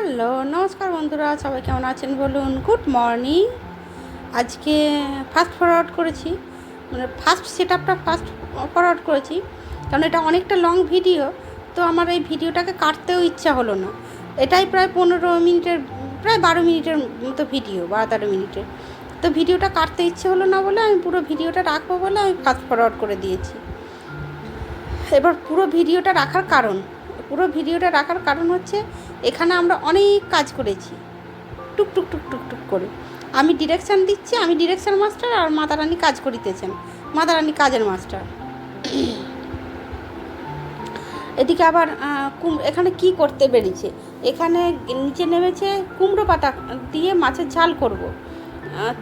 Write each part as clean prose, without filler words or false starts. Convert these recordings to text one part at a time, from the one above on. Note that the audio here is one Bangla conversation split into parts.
হ্যালো, নমস্কার বন্ধুরা, সবাই কেমন আছেন বলুন। Good morning. আজকে ফাস্ট ফরওয়ার্ড করেছি, মানে ফার্স্ট সেট আপটা ফাস্ট ফরওয়ার্ড করেছি, কারণ এটা অনেকটা লং ভিডিও। তো আমার এই ভিডিওটাকে কাটতেও ইচ্ছা হলো না। এটাই প্রায় 15 মিনিটের, প্রায় 12 মিনিটের মতো ভিডিও, 12-13 মিনিটের। তো ভিডিওটা কাটতে ইচ্ছে হলো না বলে আমি পুরো ভিডিওটা রাখবো বলে আমি ফাস্ট ফরওয়ার্ড করে দিয়েছি। এবার পুরো ভিডিওটা রাখার কারণ হচ্ছে, এখানে আমরা অনেক কাজ করেছি টুকটুক টুক টুক টুক করে। আমি ডিরেকশান দিচ্ছি, আমি ডিরেকশান মাস্টার, আর মাতারানী কাজ করিতেছেন, মাতারানী কাজের মাস্টার। এদিকে আবার এখানে কি করতে বেরিয়েছে, এখানে নিচে নেমেছে কুমড়ো পাতা দিয়ে মাছের ঝাল করব।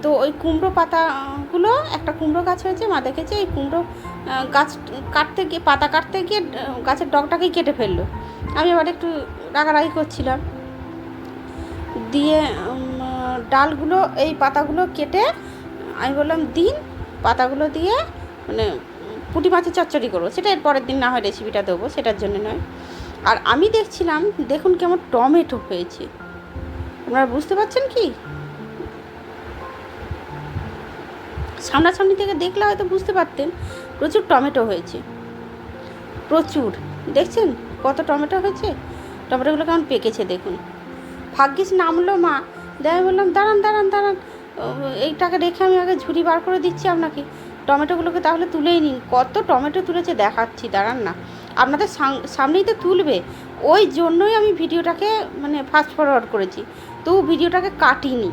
তো ওই কুমড়ো পাতাগুলো, একটা কুমড়ো গাছ হয়েছে, মা দেখেছে এই কুমড়ো গাছ কাটতে গিয়ে, পাতা কাটতে গিয়ে গাছের ডগটাকেই কেটে ফেললো। আমি আবার একটু রাগারাগি করছিলাম, দিয়ে ডালগুলো, এই পাতাগুলো কেটে আমি বললাম দিন, পাতাগুলো দিয়ে মানে পুঁটি মাছের চচ্চড়ি করবো, সেটা এর পরের দিন না হয় রেসিপিটা দেবো, সেটার জন্য নয়। আর আমি দেখছিলাম, দেখুন কেমন টমেটো হয়েছে, আপনারা বুঝতে পারছেন কি? সামনাসামনি থেকে দেখলে হয়তো বুঝতে পারতেন, প্রচুর টমেটো হয়েছে, প্রচুর। দেখছেন কত টমেটো হয়েছে, টমেটোগুলো কেমন পেকেছে দেখুন। ভাগ্যিস নামলো মা, আমি বললাম দাঁড়ান দাঁড়ান দাঁড়ান, এইটাকে রেখে আমি আগে ঝুড়ি বার করে দিচ্ছি আপনাকে, টমেটোগুলোকে তাহলে তুলেই নিন। কত টমেটো তুলেছে দেখাচ্ছি, দাঁড়ান না, আপনাদের সামনেই তো তুলবে, ওই জন্যই আমি ভিডিওটাকে মানে ফাস্ট ফরওয়ার্ড করেছি, তো ভিডিওটাকে কাটিনি।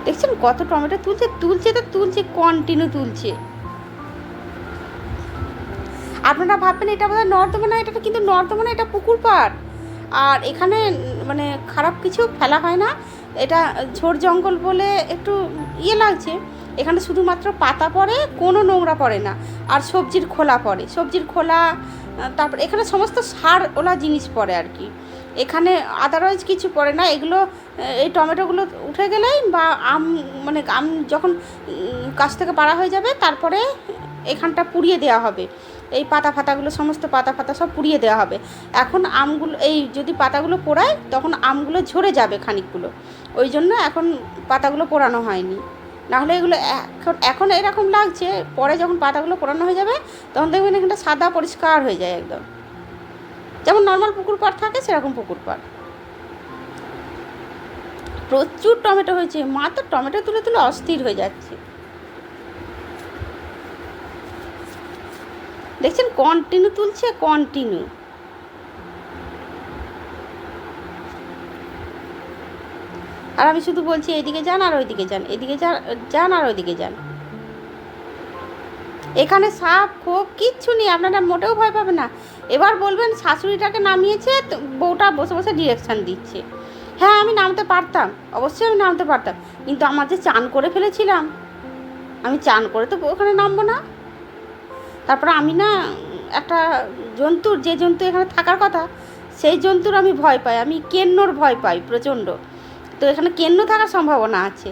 দেখছেন কত টমেটো তুলছে, কন্টিনিউ তুলছে। আপনারা ভাববেন এটা বোধহয় নর্দমা না, এটা কিন্তু নর্দমা না, এটা পুকুর পাড়। আর এখানে মানে খারাপ কিছু ফেলা হয় না, এটা ঝোড় জঙ্গল বলে একটু লাগছে। এখানে শুধুমাত্র পাতা পড়ে, কোনো নোংরা পড়ে না, আর সবজির খোলা পড়ে, সবজির খোলা। তারপর এখানে সমস্ত সার ওলা জিনিস পড়ে আর কি, এখানে আদারওয়াইজ কিছু পড়ে না। এগুলো এই টমেটোগুলো উঠে গেলেই বা মানে আম যখন গাছ থেকে পাড়া হয়ে যাবে, তারপরে এখানটা পুড়িয়ে দেওয়া হবে, এই পাতা ফাতাগুলো, সমস্ত পাতা ফাতা সব পুড়িয়ে দেওয়া হবে। এখন আমগুলো, এই যদি পাতাগুলো পোড়ায় তখন আমগুলো ঝরে যাবে খানিকগুলো, ওই জন্য এখন পাতাগুলো পোড়ানো হয়নি। নাহলে এগুলো এখন এরকম লাগছে, পরে যখন পাতাগুলো পোড়ানো হয়ে যাবে তখন দেখবেন এখানটা সাদা পরিষ্কার হয়ে যায় একদম, যেমন নর্মাল পুকুর পাড় থাকে সেরকম পুকুর পাড়। প্রচুর টমেটো হয়েছে, মা তো টমেটো তুলে তুলে অস্থির হয়ে যাচ্ছে। দেখছেন কন্টিনিউ তুলছে, কন্টিনিউ। আর আমি শুধু বলছি এদিকে যান আর ওইদিকে যান, এদিকে যান আর ওইদিকে যান। এখানে সাপ খোপ কিচ্ছু নেই, আপনারা মোটেও ভয় পাবেন না। এবার বলবেন শাশুড়িটাকে নামিয়েছে, বউটা বসে বসে ডিরেকশান দিচ্ছে। হ্যাঁ, আমি নামতে পারতাম, অবশ্যই আমি নামতে পারতাম, কিন্তু আমার যে চান করে ফেলেছিলাম, আমি চান করে তো ওখানে নামবো না। তারপরে আমি না একটা জন্তুর, যে জন্তু এখানে থাকার কথা সেই জন্তুর আমি ভয় পাই, আমি কেন্নর ভয় পাই প্রচণ্ড। তো এখানে কেন্ন থাকার সম্ভাবনা আছে,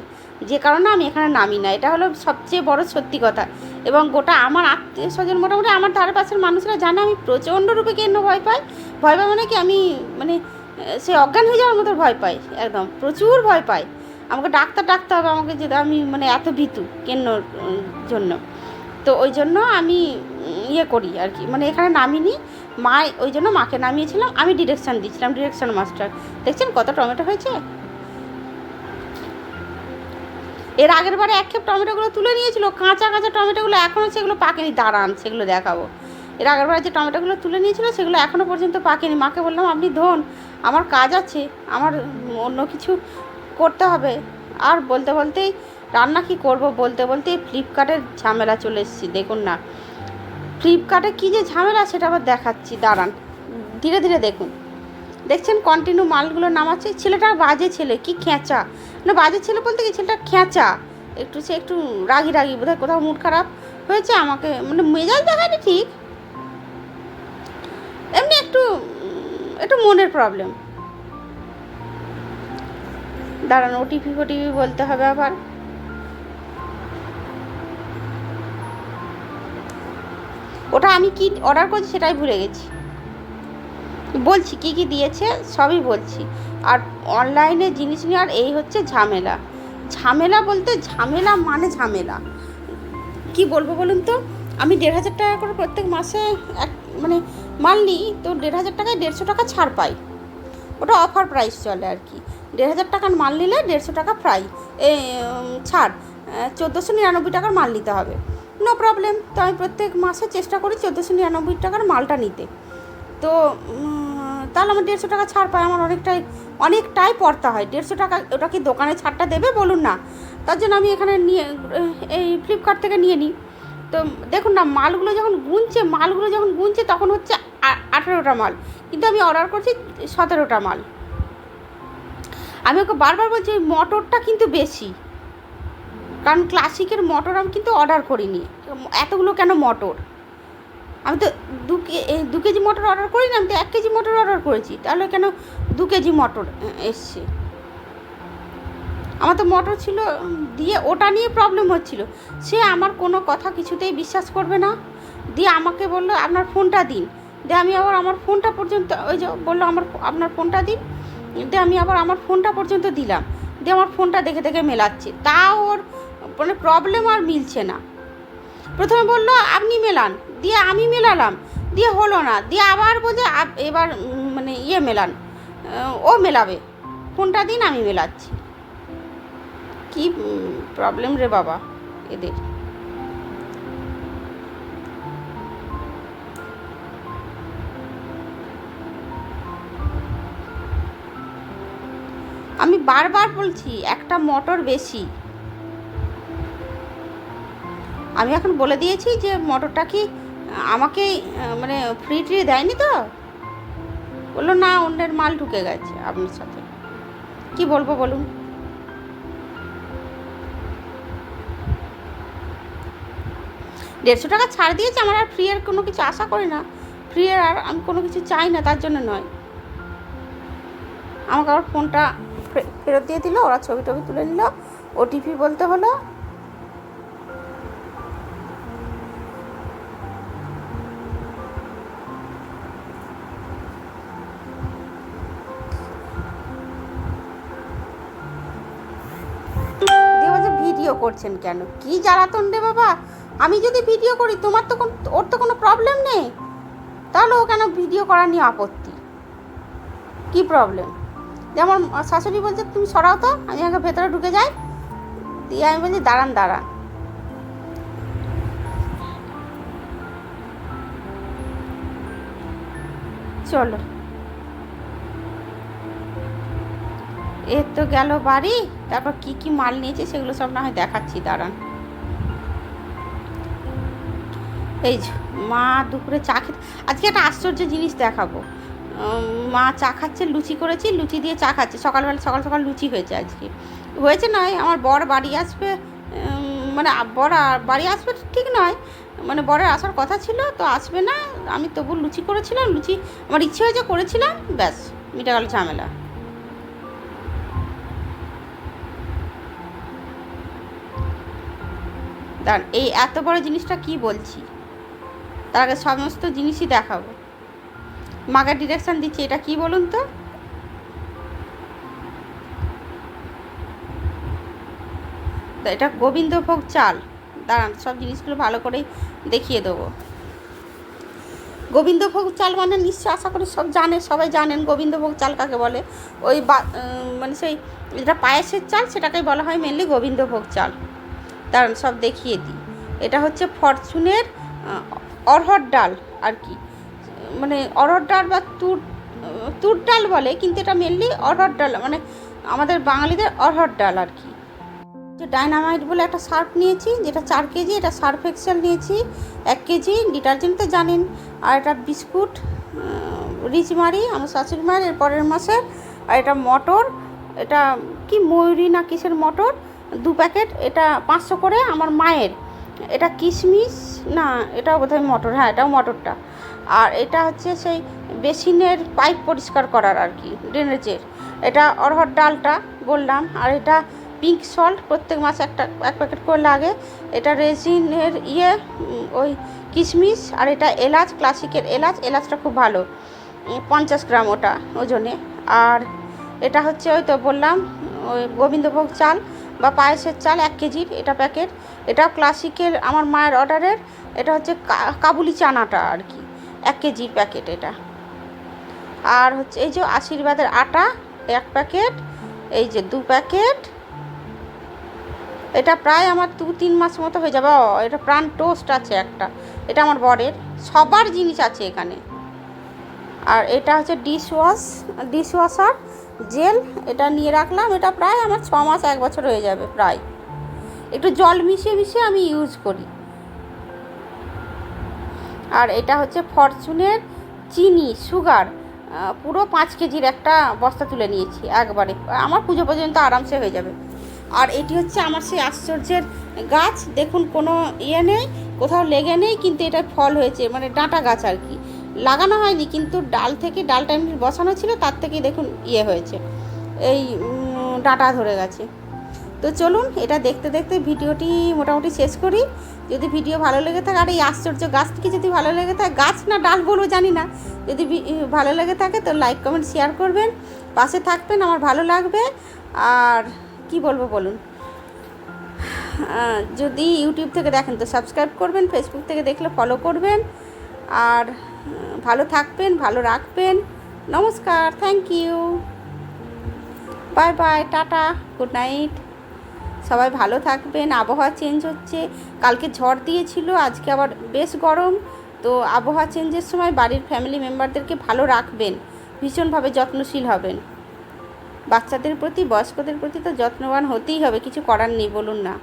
যে কারণে আমি এখানে নামি না। এটা হলো সবচেয়ে বড় সত্যি কথা, এবং গোটা আমার আত্মীয় স্বজন, মোটামুটি আমার ধারে পাশের মানুষরা জানে আমি প্রচণ্ড রূপে কেন্ন ভয় পাই। মানে কি, আমি মানে সে অজ্ঞান হয়ে যাওয়ার মতো ভয় পাই, একদম প্রচুর ভয় পাই। আমাকে ডাক্তার হবে আমাকে, যে আমি মানে এত ভীতু কেন্নর জন্য। তো ওই জন্য আমি করি আর কি, মানে এখানে নামিনি। মা, ওই জন্য মাকে নামিয়েছিলাম, আমি ডিরেকশান দিচ্ছিলাম, ডিরেকশান মাস্টার। দেখছেন কত টমেটো হয়েছে। এর আগের বারে এক খেপ টমেটোগুলো তুলে নিয়েছিল, কাঁচা কাঁচা টমেটোগুলো, এখনও সেগুলো পাকেনি, দাঁড়ান সেগুলো দেখাবো। এর আগের বারে যে টমেটোগুলো তুলে নিয়েছিল সেগুলো এখনও পর্যন্ত পাকেনি। মাকে বললাম আপনি ধোন, আমার কাজ আছে, আমার অন্য কিছু করতে হবে। আর বলতে বলতেই রান্না কী করব বলতে বলতেই ফ্লিপকার্টের ঝামেলা চলে এসেছি। দেখুন না ফ্লিপকার্টে কী যে ঝামেলা, সেটা আবার দেখাচ্ছি, দাঁড়ান ধীরে ধীরে দেখুন। দেখছেন কন্টিনিউ মালগুলো নামাচ্ছে। ছেলেটা বাজে ছেলে, কি খেঁচা, না বাজে ছেলে বলতে কি, ছেলেটা খেঁচা, একটু রাগি বোধহয়, কোথাও মুড খারাপ হয়েছে, আমাকে মানে মেজাজ দেখায়নি ঠিক, এমনি একটু মনের প্রবলেম। দাঁড়ান, ওটিপি বলতে হবে আবার। ওটা আমি কি অর্ডার করছি সেটাই ভুলে গেছি। বলছি কী কী দিয়েছে সবই বলছি। আর অনলাইনে জিনিস নেওয়ার এই হচ্ছে ঝামেলা। ঝামেলা বলতে ঝামেলা মানে ঝামেলা কি বলবো বলুন তো। আমি 1,500 টাকা করে প্রত্যেক মাসে এক মানে মাল নিই, তো 1,500 টাকায় 150 টাকা ছাড় পাই। ওটা অফার প্রাইস চলে আর কি। 1,500 টাকার মাল নিলে 150 টাকা ফ্রাই ছাড়, 1,499 টাকার মাল নিতে হবে, নো প্রবলেম। তো আমি প্রত্যেক মাসে চেষ্টা করি 1,499 টাকার মালটা নিতে। তো তাহলে আমার 150 টাকা ছাড় পায়, আমার অনেকটাই পড়তা হয়। 150 টাকা ওটা কি দোকানে ছাড়টা দেবে বলুন না? তার জন্য আমি এখানে নিয়ে এই ফ্লিপকার্ট থেকে নিয়ে নিই। তো দেখুন না, মালগুলো যখন গুনছে তখন হচ্ছে 18টা মাল, কিন্তু আমি অর্ডার করছি 17টা মাল। আমি ওকে বারবার বলছি ওই মটরটা কিন্তু বেশি, কারণ ক্লাসিকের মটর আমি কিন্তু অর্ডার করিনি। এতগুলো কেন মটর? আমি তো 2 কেজি মটর অর্ডার করি না, আমি তো 1 কেজি মটর অর্ডার করেছি, তাহলে কেন 2 কেজি মটর এসছে? আমার তো মটর ছিল দিয়ে ওটা নিয়ে প্রবলেম হচ্ছিল। সে আমার কোনো কথা কিছুতেই বিশ্বাস করবে না, দিয়ে আমাকে বললো আপনার ফোনটা দিন। দিয়ে আমি আবার আমার ফোনটা পর্যন্ত ওই যে বললো আপনার ফোনটা দিন, দিয়ে আমি আবার আমার ফোনটা পর্যন্ত দিলাম, দিয়ে আমার ফোনটা দেখে দেখে মেলাচ্ছে, তাও ওর মানে প্রবলেম আর মিলছে না। প্রথমে বললো আপনি মেলান, দিয়ে আমি মেলালাম, দিয়ে হলো না, দিয়ে আবার বলছে এবার মানে মেলান, ও মেলাবে, ফোনটা দিন আমি মেলাচ্ছি। কি প্রবলেম রে বাবা এদের। আমি বারবার বলছি একটা মটর বেশি। আমি এখন বলে দিয়েছি যে মটরটা কি আমাকে মানে ফ্রি দেয়নি তো? বললো না, অন্যের মাল ঢুকে গেছে আপনার সাথে। কি বলবো বলুন? 150 টাকা ছাড় দিয়েছে, আমার আর ফ্রি এর কোনো কিছু আশা করি না, ফ্রি এর আর আমি কোনো কিছু চাই না, তার জন্য নয়। আমাকে আবার ফোনটা ফেরত দিয়ে দিল, ওরা ছবি টবি তুলে নিল, ওটিপি বলতে হলো। ভিডিও করছেন কেন? কি জ্বালাতন রে বাবা! আমি যদি ভিডিও করি ওর তো কোনো প্রবলেম নেই, তাহলে ও কেন ভিডিও করা নিয়ে আপত্তি? কি প্রবলেম? যেমন শাশুড়ি বলছে তুমি সরাও তো, আমি আগে ভেতরে ঢুকে যাই, দিয়ে আমি বলছি দাঁড়ান। চলো, এর তো গেল বাড়ি, তারপর কি মাল নিয়েছে সেগুলো সব না হয় দেখাচ্ছি, দাঁড়ান। এই মা দুপুরে চা খেতে, আজকে একটা আশ্চর্য জিনিস দেখাবো। মা চা খাচ্ছে, লুচি করেছি, লুচি দিয়ে চা খাচ্ছে, সকাল লুচি হয়েছে আজকে। হয়েছে নয়, আমার বর বাড়ি আসবে, মানে বর বাড়ি আসবে ঠিক নয়, মানে বরের আসার কথা ছিল, তো আসবে না, আমি তবু লুচি করেছিলাম, লুচি আমার ইচ্ছে হয়েছে করেছিলাম, ব্যাস মিটে গেল ঝামেলা। দাঁড়ান, এই এত বড় জিনিসটা কি বলছি, তার আগে সমস্ত জিনিসই দেখাবো। মাকে ডিরেকশান দিচ্ছি, এটা কি বলুন তো? এটা গোবিন্দভোগ চাল। দাঁড়ান, সব জিনিসগুলো ভালো করেই দেখিয়ে দেবো। গোবিন্দভোগ চাল মানে নিশ্চয় আশা করি সবাই জানেন গোবিন্দভোগ চাল কাকে বলে। ওই মানে সেই যেটা পায়েসের চাল, সেটাকেই বলা হয় মেনলি গোবিন্দভোগ চাল। দাঁড়ান সব দেখিয়ে দিই। এটা হচ্ছে ফরচুনের অরহর ডাল আর কি, মানে অরহর ডাল বা তুর ডাল বলে, কিন্তু এটা মেনলি অরহর ডাল, মানে আমাদের বাঙালিদের অরহর ডাল আর কি। ডাইনামাইট বলে একটা সার্ফ নিয়েছি, যেটা 4 কেজি, এটা সার্ফ এক্সেল নিয়েছি 1 কেজি, ডিটারজেন্ট তো জানেন। আর এটা বিস্কুট রিচমারি আমার শাশুড়ি মায়ের এর পরের মাসের। আর এটা মটর, এটা কি ময়ূরী না কিসের মটর, 2 প্যাকেট, এটা 500 করে আমার মায়ের। এটা কিশমিশ না, এটাও বোধহয় মটর, হ্যাঁ এটাও মটরটা। আর এটা হচ্ছে সেই বেসিনের পাইপ পরিষ্কার করার আর কি, ড্রেনেজের। এটা অরহর ডালটা বললাম। আর এটা পিঙ্ক সল্ট, প্রত্যেক মাসে এক প্যাকেট করে লাগে। এটা রেজিনের ওই কিশমিশ। আর এটা এলাচ, ক্লাসিকের এলাচটা খুব ভালো। 50 গ্রাম ওটা ওজনে। আর এটা হচ্ছে ওই তো বললাম ওই গোবিন্দভোগ চাল বা পায়েসের চাল 1 কেজির এটা প্যাকেট। এটাও ক্লাসিকের আমার মায়ের অর্ডারের। এটা হচ্ছে কাবুলি চানাটা আর কি, 1 কেজির প্যাকেট এটা। আর হচ্ছে এই যে আশীর্বাদের আটা 1 প্যাকেট, এই যে 2 প্যাকেট। এটা প্রায় আমার 2-3 মাস মতো হয়ে যাবে। এটা প্রাণ টোস্ট আছে একটা, এটা আমার বরের। সবার জিনিস আছে এখানে। আর এটা হচ্ছে ডিশওয়াশার জেল, এটা নিয়ে রাখলাম। এটা প্রায় আমার 6 মাস 1 বছর হয়ে যাবে প্রায়। একটু জল মিশিয়ে আমি ইউজ করি। আর এটা হচ্ছে ফরচুনের চিনি সুগার, পুরো 5 কেজির একটা বস্তা তুলে নিয়েছি একবারে, আমার পুজো পর্যন্ত আরামসে হয়ে যাবে। আর এটি হচ্ছে আমার সেই আশ্চর্যের গাছ, দেখুন কোনো নেই, কোথাও লেগে নেই, কিন্তু এটা ফল হয়েছে, মানে ডাঁটা গাছ আর কি, লাগানো হয়নি, কিন্তু ডালটা এমনি বসানো ছিল, তার থেকেই দেখুন হয়েছে, এই ডাঁটা ধরে গেছে। তো চলুন এটা দেখতে দেখতে ভিডিওটি মোটামুটি শেষ করি। যদি ভিডিও ভালো লেগে থাকে, আর এই আশ্চর্য গাছটিকে যদি ভালো লেগে থাকে, গাছ না ডাল বলবো জানি না, যদি ভালো লেগে থাকে তো লাইক কমেন্ট শেয়ার করবেন, পাশে থাকবেন, আমার ভালো লাগবে। আর কি বলবো বলুন, যদি ইউটিউব থেকে দেখেন তো সাবস্ক্রাইব করবেন, ফেসবুক থেকে দেখলে ফলো করবেন। আর ভালো থাকবেন, ভালো রাখবেন। নমস্কার, thank you, bye bye, tata, good night. সবাই ভালো থাকবেন। আবহাওয়া চেঞ্জ হচ্ছে, কালকে ঝড় দিয়েছিল, আজকে আবার বেশ গরম। তো আবহাওয়া চেঞ্জের সময় বাড়ির ফ্যামিলি মেম্বারদেরকে ভালো রাখবেন, ভীষণভাবে যত্নশীল হবেন। বাচ্চাদের প্রতি, বয়স্কদের প্রতি তো যত্নবান হতেই হবে, কিছু করার নেই, বলুন না।